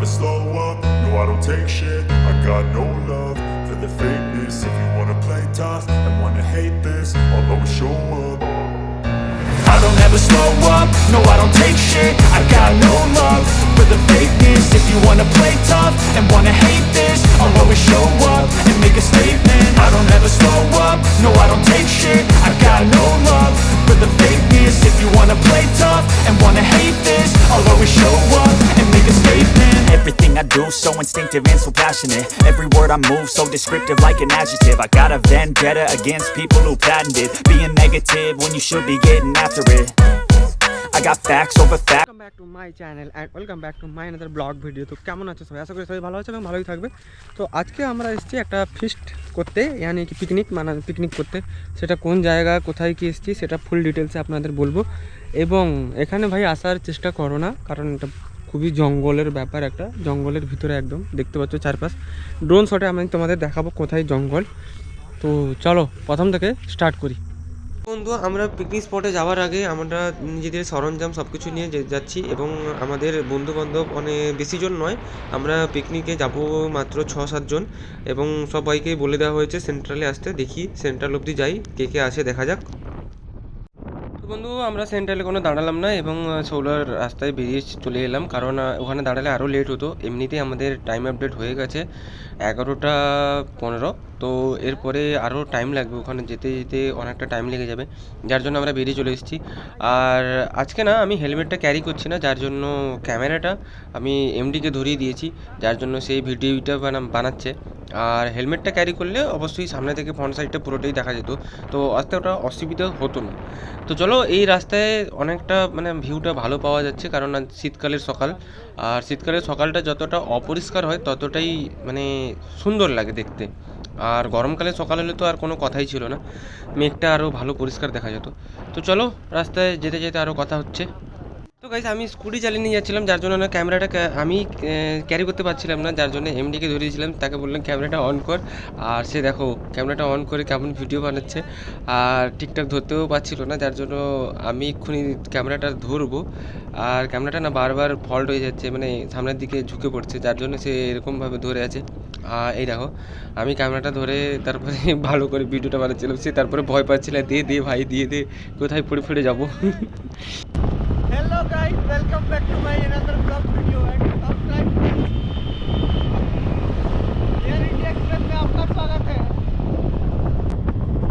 slow up, no I don't take shit. I got no love for the fakeness. If you wanna play tough and wanna hate this, I'll always show up. I don't ever slow up, no I don't take shit. I got no love for the fakeness. If you wanna play tough and wanna hate this, I'll always show up and make a statement. I don't ever slow up, no I don't take shit. I got no love for the fakeness. If you wanna play tough and wanna hate this, I'll always show up and make a statement. Everything I do so instinctive and so passionate. Every word I move so descriptive like an adjective. I got a vendetta against people who patented being negative when you should be getting after it. I got facts over facts. Welcome back to my channel and welcome back to my another blog video. তো কেমন আছো সবাই? আশা করি সবাই ভালো আছে এবং ভালোই থাকবে। তো আজকে আমরা এসেছি একটা ফিস্ট করতে, यानी কি পিকনিক করতে। সেটা কোন জায়গা, কোথায় কি এসেছি সেটা ফুল ডিটেলসে আপনাদের বলবো। এবং এখানে ভাই আসার চেষ্টা করো না, কারণ এটা খুবই জঙ্গলের ব্যাপার, একটা জঙ্গলের ভিতরে একদম দেখতে পাচ্ছ চারপাশ। ড্রোন শটে আমি তোমাদের দেখাবো কোথায় জঙ্গল। তো চলো প্রথম থেকে স্টার্ট করি। বন্ধু, আমরা পিকনিক স্পটে যাওয়ার আগে আমরা নিজেদের সরঞ্জাম সব কিছু নিয়ে যাচ্ছি এবং আমাদের বন্ধুবান্ধব অনেক বেশি জন নয়, আমরা পিকনিকে যাব মাত্র 6-7 জন এবং সবাইকে বলে দেওয়া হয়েছে সেন্ট্রালে আসতে। দেখি সেন্ট্রাল অবধি যাই, কে কে আসে দেখা যাক। বন্ধু, আমরা সেন্ট্রালে কোনো দাঁড়ালাম না এবং সোলার রাস্তায় বেরিয়ে চলে এলাম, কারণ ওখানে দাঁড়ালে আরও লেট হতো। এমনিতেই আমাদের টাইম আপডেট হয়ে গেছে 11:15, তো এরপরে আরও টাইম লাগবে, ওখানে যেতে যেতে অনেকটা টাইম লেগে যাবে, যার জন্য আমরা বেরিয়ে চলে এসেছি। আর আজকে না আমি হেলমেটটা ক্যারি করছি না, যার জন্য ক্যামেরাটা আমি এমডিকে ধরিয়ে দিয়েছি, যার জন্য সেই ভিডিওটা বানাচ্ছে। আর হেলমেটটা ক্যারি করলে অবশ্যই সামনে থেকে ফ্রন্ট সাইডটা পুরোটাই দেখা যেত, তো অতটা অসুবিধা হতো না। তো চলো, এই রাস্তায় অনেকটা ভিউটা ভালো পাওয়া যাচ্ছে, কারণ শীতকালের সকাল, আর শীতকালের সকালটা যতটা অপরিষ্কার হয় ততটাই সুন্দর লাগে দেখতে। আর গরমকালে সকাল হলে তো আর কোনো কথাই ছিল না, মেঘটা আরও ভালো পরিষ্কার দেখা যেত। তো চলো, রাস্তায় যেতে যেতে আরও কথা হচ্ছে। তো গাইস, আমি স্কুটি চালিয়ে নিয়ে যাচ্ছিলাম, যার জন্য না ক্যামেরাটা আমি ক্যারি করতে পারছিলাম না, যার জন্য এমডিকে ধরিয়েছিলাম, তাকে বললাম ক্যামেরাটা অন কর। আর সে দেখো ক্যামেরাটা অন করে কেমন ভিডিও বানাচ্ছে, আর ঠিকঠাক ধরতেও পারছিল না, যার জন্য আমি এক্ষুনি ক্যামেরাটা ধরবো, আর ক্যামেরাটা না বারবার ফল্ট হয়ে যাচ্ছে, সামনের দিকে ঝুঁকে পড়ছে, যার জন্য সে এরকমভাবে ধরে আছে। আর এই দেখো আমি ক্যামেরাটা ধরে তারপরে ভালো করে ভিডিওটা বানাচ্ছিলাম, সে তারপরে ভয় পাচ্ছিল, দে ভাই দিয়ে দে, কোথায় পড়ে ফিরে যাবো। Hello guys, welcome back to my another vlog video and subscribe please. Air India Express में आपका स्वागत है।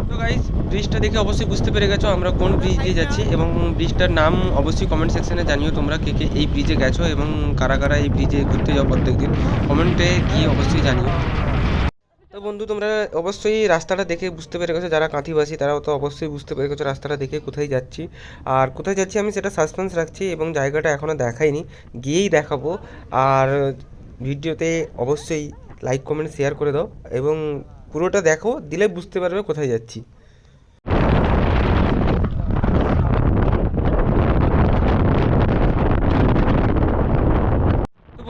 তো গাইস, ব্রিজটা দেখে অবশ্যই বুঝতে পেরে গেছো আমরা কোন ব্রিজ দিয়ে যাচ্ছি, এবং ব্রিজটার নাম অবশ্যই কমেন্ট সেকশনে জানিও তোমরা কে কে এই ব্রিজে গেছো এবং কারা কারা এই ব্রিজে ঘুরতে যাও প্রত্যেকদিন, কমেন্টে গিয়ে অবশ্যই জানিও। তো বন্ধু, তোমরা অবশ্যই রাস্তাটা দেখে বুঝতে পেরে গেছো, যারা কাঁথিবাসী তারাও তো অবশ্যই বুঝতে পেরে গেছো রাস্তাটা দেখে কোথায় যাচ্ছি। আর কোথায় যাচ্ছি আমি সেটা সাসপেন্স রাখছি, এবং জায়গাটা এখনও দেখাইনি, গিয়েই দেখাবো। আর ভিডিওতে অবশ্যই লাইক কমেন্ট শেয়ার করে দাও এবং পুরোটা দেখো, দিলে বুঝতে পারবে কোথায় যাচ্ছি।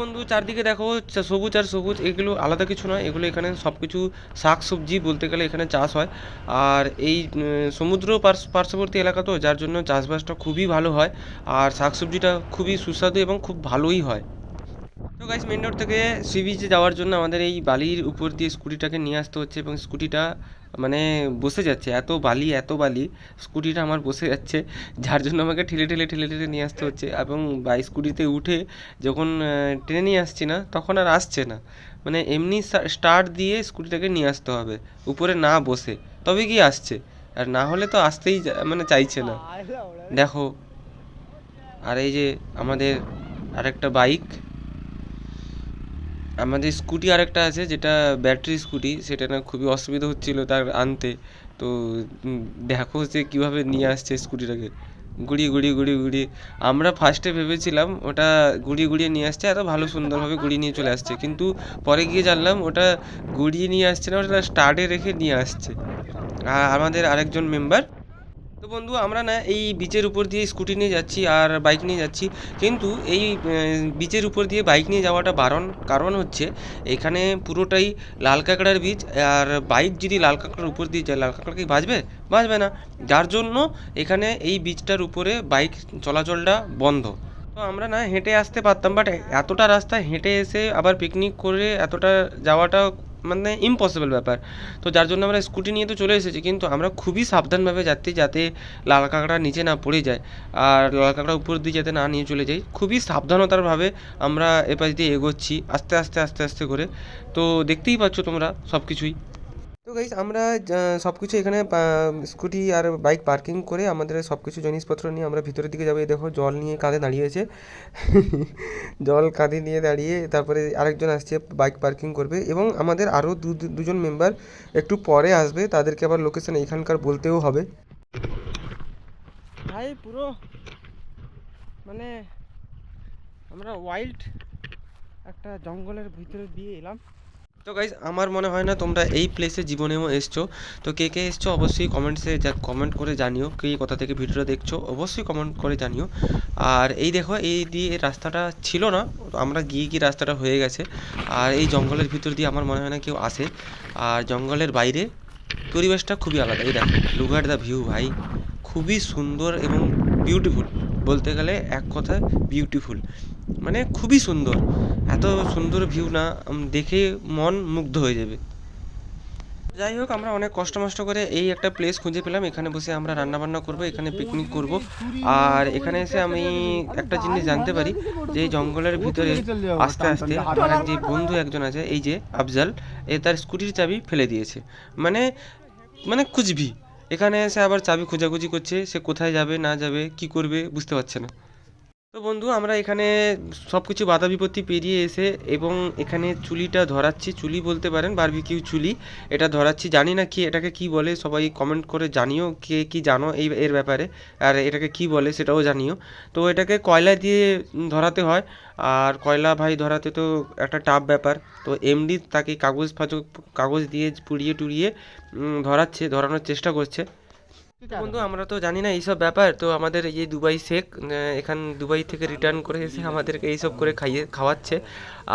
বন্ধু, চারদিকে দেখো সবুজ আর সবুজ, এগুলো আলাদা কিছু নয়, এগুলো এখানে সব কিছু শাক সবজি বলতে গেলে এখানে চাষ হয়। আর এই সমুদ্র পার্শ্ববর্তী এলাকা তো, যার জন্য চাষবাসটা খুবই ভালো হয়, আর শাক সবজিটা খুবই সুস্বাদু এবং খুব ভালোই হয়। তো গাইস, মেন রোড থেকে সি বিচে যাওয়ার জন্য আমাদের এই বালির উপর দিয়ে স্কুটিটাকে নিয়ে আসতে হচ্ছে, এবং স্কুটিটা বসে যাচ্ছে, এত বালি স্কুটিটা আমার বসে যাচ্ছে, যার জন্য আমাকে ঠেলে নিয়ে আসতে হচ্ছে। এবং স্কুটিতে উঠে যখন টেনে নিয়ে আসছি না, তখন আর আসছে না, এমনি স্টার্ট দিয়ে স্কুটিটাকে নিয়ে আসতে হবে উপরে না বসে, তবে কি আসছে, আর না হলে তো আসতেই চাইছে না। দেখো, আর এই যে আমাদের আরেকটা বাইক, আমাদের স্কুটি আরেকটা আছে যেটা ব্যাটারি স্কুটি, সেটা না খুবই অসুবিধা হচ্ছিলো তার আনতে। তো দেখো সে কীভাবে নিয়ে আসছে স্কুটিটাকে গুড়িয়ে। আমরা ফার্স্টে ভেবেছিলাম ওটা গুড়িয়ে নিয়ে আসছে, এত ভালো সুন্দরভাবে গুড়িয়ে নিয়ে চলে আসছে, কিন্তু পরে গিয়ে জানলাম ওটা গুড়িয়ে নিয়ে আসছে না, ওটা স্টার্টে রেখে নিয়ে আসছে। আর আমাদের আরেকজন মেম্বার। তো বন্ধু, আমরা না এই বিচের উপর দিয়ে স্কুটি নিয়ে যাচ্ছি আর বাইক নিয়ে যাচ্ছি, কিন্তু এই বিচের উপর দিয়ে বাইক নিয়ে যাওয়াটা বারণ, কারণ হচ্ছে এখানে পুরোটাই লাল কাঁকড়ার বীজ, আর বাইক যদি লাল কাঁকড়ার উপর দিয়ে যায়, লাল কাঁকড়া কি বাঁচবে না, যার জন্য এখানে এই বীজটার উপরে বাইক চলাচলটা বন্ধ। তো আমরা না হেঁটে আসতে পারতাম, বাট এতটা রাস্তা হেঁটে এসে আবার পিকনিক করে এতটা যাওয়াটা মানে ইম্পসিবল ব্যাপার। তো যার জন্য আমরা স্কুটি নিয়ে তো চলে এসেছি, কিন্তু আমরা খুবই সাবধানভাবে যাচ্ছি যাতে লাল কাঁকড়া নিচে না পড়ে যায় আর লাল কাঁকড়া উপর দিয়ে যাতে না নিয়ে চলে যাই। খুবই সাবধানতারভাবে আমরা এপাশ দিয়ে এগোচ্ছি আস্তে আস্তে আস্তে আস্তে করে। তো দেখতেই পাচ্ছ তোমরা সব কিছুই। তো গাইস আমরা সব কিছু এখানে স্কুটি আর বাইক পার্কিং করে আমাদের সব কিছু জিনিসপত্র নিয়ে আমরা ভিতরের দিকে যাবো। এই দেখো জল নিয়ে কাঁধে দাঁড়িয়েছে জল কাঁধে নিয়ে দাঁড়িয়ে, তারপরে আরেকজন আসছে বাইক পার্কিং করবে এবং আমাদের আরও দুজন মেম্বার একটু পরে আসবে, তাদেরকে আবার লোকেশন এখানকার বলতেও হবে। ভাই পুরো মানে আমরা ওয়াইল্ড একটা জঙ্গলের ভিতরে দিয়ে এলাম। তো গাইজ আমার মনে হয় না তোমরা এই প্লেসে জীবনেও এসছো। তো কে কে এসছো অবশ্যই কমেন্টসে কমেন্ট করে জানিও, কে কোথা থেকে ভিডিওটা দেখছো অবশ্যই কমেন্ট করে জানিও। আর এই দেখো এই দিয়ে রাস্তাটা ছিল না, আমরা গিয়ে গিয়ে রাস্তাটা হয়ে গেছে। আর এই জঙ্গলের ভিতর দিয়ে আমার মনে হয় না কেউ আসে। আর জঙ্গলের বাইরে পরিবেশটা খুবই আলাদা। এই দেখো লুক অ্যাট দ্য ভিউ ভাই, খুবই সুন্দর এবং বিউটিফুল। বলতে গেলে এক কথায় বিউটিফুল, মানে খুবই সুন্দর। এত সুন্দর ভিউ না দেখে মন মুগ্ধ হয়ে যাবে। যাই হোক আমরা অনেক কষ্ট মষ্ট করে এই একটা প্লেস খুঁজে পেলাম, এখানে বসে আমরা রান্না বান্না করবো, এখানে পিকনিক করব। আর এখানে এসে আমি একটা জিনিস জানতে পারি যে এই জঙ্গলের ভিতরে আস্তে আস্তে আমার যে বন্ধু একজন আছে, এই যে আফজাল, এ তার স্কুটির চাবি ফেলে দিয়েছে। মানে মানে খুঁজবি, এখানে এসে আবার চাবি খোঁজাখুঁজি করছে, সে কোথায় যাবে না যাবে কি করবে বুঝতে পারছে না। তো বন্ধু আমরা এখানে সব কিছু বাধা বিপত্তি পেরিয়ে এসে এবং এখানে চুলিটা ধরাচ্ছি, চুলি বলতে পারেন বারবিকিউ চুলি, এটা ধরাচ্ছি। জানি না কি এটাকে কি বলে, সবাই কমেন্ট করে জানিও কে কি জানো এর ব্যাপারে, আর এটাকে কি বলে সেটাও জানিও। তো এটাকে কয়লা দিয়ে ধরাতে হয়, আর কয়লা ভাই ধরাতে তো একটা টাফ ব্যাপার। তো এমডি তাকে কাগজ দিয়ে পুড়িয়ে টুড়িয়ে ধরানোর চেষ্টা করছে। বন্ধু আমরা তো জানি না এইসব ব্যাপার, তো আমাদের এই যে দুবাই শেখ এখান দুবাই থেকে রিটার্ন করে এসে আমাদেরকে এইসব করে খাওয়াচ্ছে।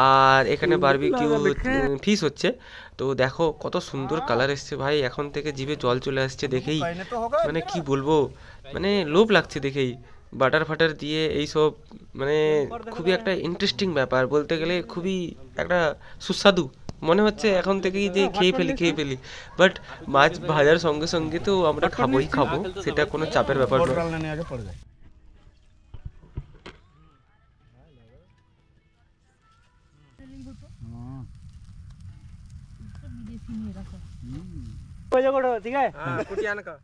আর এখানে বারবিকিউ ফিশ হচ্ছে। তো দেখো কত সুন্দর কালার এসছে ভাই, এখন থেকে জিভে জল চলে আসছে দেখেই, মানে কি বলবো, মানে লোভ লাগছে দেখেই। বাটার ফাটার দিয়ে এইসব, মানে খুবই একটা ইন্টারেস্টিং ব্যাপার, বলতে গেলে খুবই একটা সুস্বাদু মনে হচ্ছে এখন থেকেই যে খেয়ে ফেলি। বাট মাছ ভাজার সঙ্গে সঙ্গে তো আমরা খাবোই খাবো, সেটা কোনো চাপের ব্যাপার নয়। ठीक है कुटियान का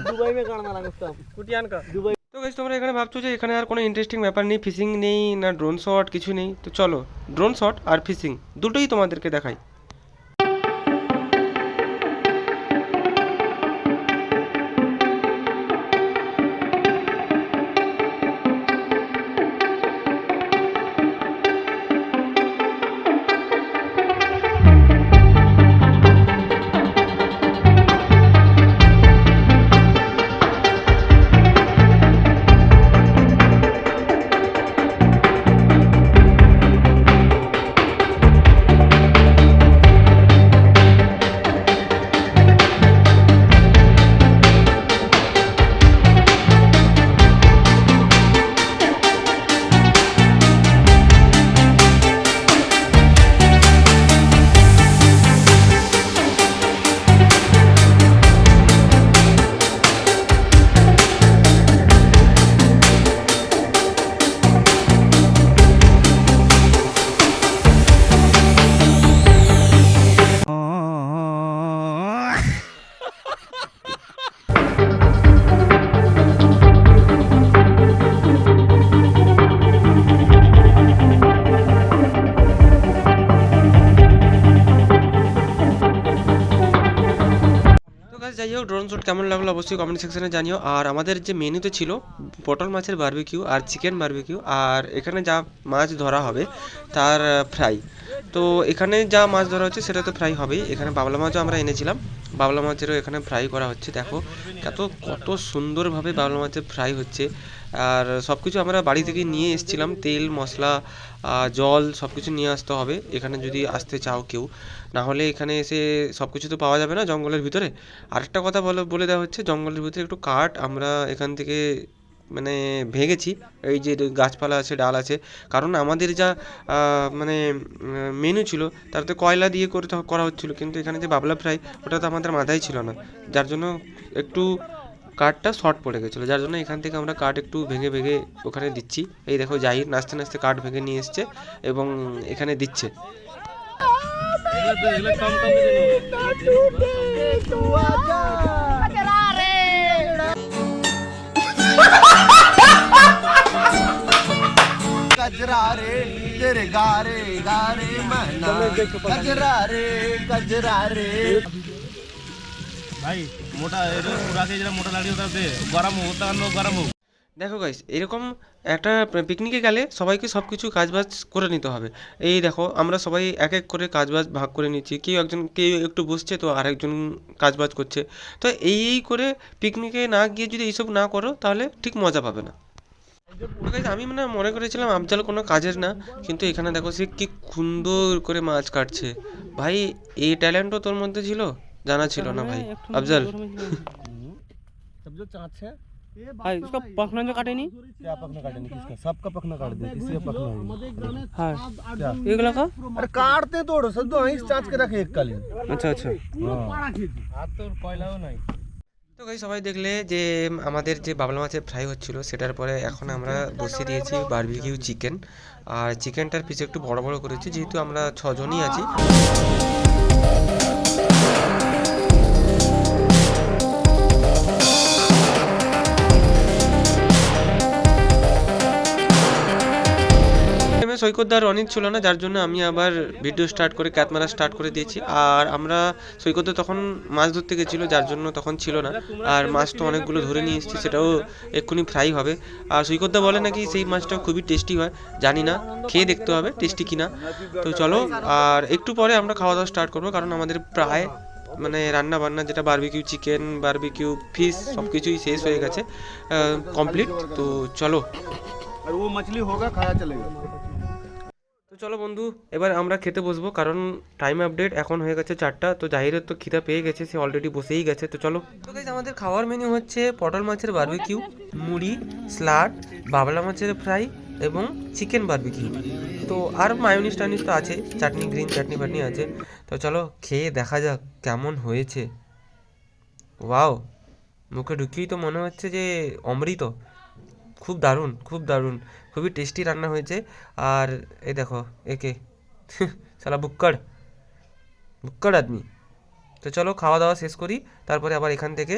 दुबई में करना लगता कुटियान का दुबई। তো গাইস তোমরা এখানে ভাবছো যে এখানে আর কোনো ইন্টারেস্টিং ব্যাপার নেই, ফিশিং নেই না ড্রোন শট কিছু নেই, তো চলো ড্রোন শট আর ফিশিং দুটোই তোমাদেরকে দেখাই। যাই হোক ড্রোন শ্যুট কেমন লাগলো অবশ্যই কমেন্ট সেকশনে জানিও। আর আমাদের যে মেনুতে ছিল পটল মাছের বারবিকিউ আর চিকেন বারবিকিউ, আর এখানে যা মাছ ধরা হবে তার ফ্রাই। তো এখানে যা মাছ ধরা হচ্ছে সেটা তো ফ্রাই হবেই, এখানে বাবলা মাছও আমরা এনেছিলাম, বাবলা মাছেরও এখানে ফ্রাই করা হচ্ছে। দেখো কত সুন্দরভাবে বাবলা মাছের ফ্রাই হচ্ছে। আর সব কিছু আমরা বাড়ি থেকে নিয়ে এসেছিলাম, তেল মশলা জল সব কিছু নিয়ে আসতে হবে এখানে যদি আসতে চাও কেউ, না হলে এখানে এসে সব কিছু তো পাওয়া যাবে না জঙ্গলের ভিতরে। আরেকটা কথা বলে দেওয়া হচ্ছে, জঙ্গলের ভিতরে একটু কাঠ আমরা এখান থেকে মানে ভেঙেছি, এই যে গাছপালা আছে, ডাল আছে, কারণ আমাদের যা মানে মেনু ছিল তাতে কয়লা দিয়ে করা হচ্ছিলো, কিন্তু এখানে যে বাবলা ফ্রাই ওটা তো আমাদের মাথায় ছিল না, যার জন্য একটু কাঠটা শর্ট পড়ে গেছিলো, যার জন্য এখান থেকে আমরা কাঠ একটু ভেঙে ভেঙে ওখানে দিচ্ছি। এই দেখো জাহির নাচতে নাচতে কাঠ ভেঙে নিয়ে এসছে এবং এখানে দিচ্ছে। गजरा रे तेरे गारे गारे मना गजरा रे भाई मोटा पूरा के जरा मोटा लाड़ी होता है गरम होता है गरम हो। দেখো গাইস, এরকম একটা পিকনিকে গেলে সবাইকে সব কিছু কাজবাজ করে নিতে হবে। এই দেখো আমরা সবাই এক এক করে কাজবাজ ভাগ করে নিচ্ছি, কেউ একটু বসছে তো আরেকজন কাজবাজ করছে। তো এই করে পিকনিকে না গিয়ে যদি এইসব না করো তাহলে ঠিক মজা পাবে না। তো guys, আমি মনে করেছিলাম আফজাল কোনো কাজের না, কিন্তু এখানে দেখো সে কি সুন্দর করে মাছ কাটছে। ভাই এই ট্যালেন্টও তোর মধ্যে ছিল, জানা ছিল না ভাই আফজাল। सब जो चाँच है हाँ इसका पखना जो काटे नहीं क्या पकना काटेंगे किसका सबका पकना काट दे किसी का पकना है हाँ एक लगा अरे काटते तोड़ो सब तो वहीं चाँच के रखे एक कालीन। আচ্ছা আচ্ছা। हाथ तो कोयलाও নাই। তো গাইস সবাই দেখলে যে আমাদের যে বাবলা মাছের ফ্রাই হচ্ছিল, সেটার পরে এখন আমরা বসিয়ে দিয়েছি বারবিকিউ চিকেন। আর চিকেনটার পিস একটু বড় বড় করেছি, যেহেতু আমরা 6 জনই আছি। সৈকতদার অনেক ছিল না, যার জন্য আমি আবার ভিডিও স্টার্ট করে ক্যামেরা স্টার্ট করে দিয়েছি। আর আমরা সৈকতদা তখন মাছ ধরতে গেছিলো, যার জন্য তখন ছিল না। আর মাছ তো অনেকগুলো ধরে নিয়ে এসেছি, সেটাও এক্ষুনি ফ্রাই হবে। আর সৈকতদা বলে নাকি সেই মাছটা খুবই টেস্টি হয়, জানি না, খেয়ে দেখতে হবে টেস্টি কিনা। তো চলো, আর একটু পরে আমরা খাওয়া দাওয়া স্টার্ট করবো, কারণ আমাদের প্রায় রান্না বান্না যেটা বারবিকিউ চিকেন, বারবিকিউ ফিশ সব কিছুই শেষ হয়ে গেছে, কমপ্লিট। তো চলো, और वो मछली होगा खाया चलेगा। তো চলো বন্ধু, এবার আমরা খেতে বসবো, কারণ টাইম আপডেট এখন হয়ে গেছে 4টা। তো জাহিরের তো খিদা পেয়ে গেছে, সে অলরেডি বসেই গেছে। তো চলো। তো গাইস আমাদের খাওয়ার মেনু হচ্ছে পটল মাছের বারবিকিউ, মুড়ি, স্যালাড, বাবলা মাছের ফ্রাই এবং চিকেন বারবিকিউ। তো আর মায়োনিজ টায়োনিজ তো আছে, চাটনি, গ্রিন চাটনি ফাটনি আছে। তো চলো খেয়ে দেখা যাক কেমন হয়েছে। ওয়াও, মুখে ঢুকিয়েই তো মনে হচ্ছে যে অমৃত। খুব দারুণ, খুব দারুণ, খুবই টেস্টি রান্না হয়েছে। আর এই দেখো একে সালা বুক্কড় বুক্কড় আদমি। তো চলো খাওয়া দাওয়া শেষ করি, তারপরে আবার এখান থেকে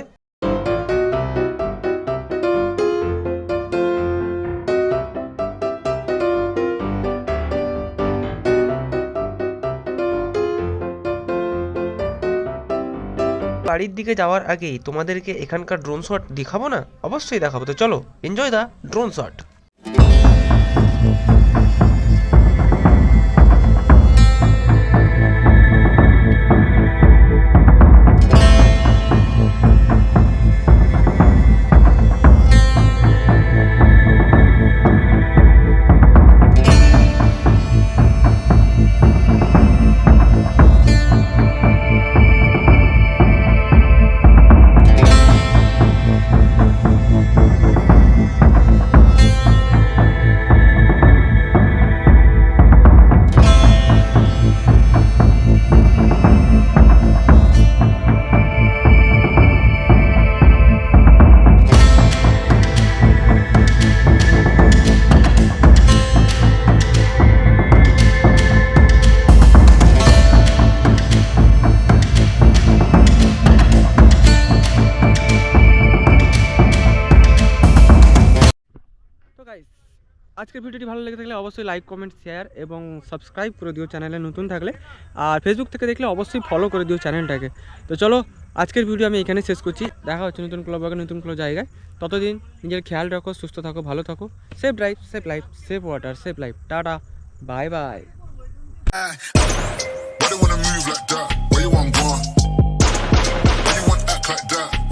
বাড়ির দিকে যাওয়ার আগেই তোমাদেরকে এখানকার ড্রোন শট দেখাবো না? অবশ্যই দেখাবো। তো চলো, এনজয় দা ড্রোন শট। আজকের ভিডিওটি ভালো লেগে থাকলে অবশ্যই লাইক কমেন্ট শেয়ার এবং সাবস্ক্রাইব করে দিও চ্যানেলে নতুন থাকলে। আর ফেসবুক থেকে দেখলে অবশ্যই ফলো করে দিও চ্যানেলটাকে। তো চলো, আজকের ভিডিও আমি এখানে শেষ করছি। দেখা হচ্ছে নতুন কোনো ব্লগে, নতুন কোনো জায়গায়। ততদিন নিজের খেয়াল রাখো, সুস্থ থাকো, ভালো থাকো। Safe drive, safe life, safe water, safe life. Tata, bye bye. Why they wanna move like that? Where you want gone? Why you want act like that?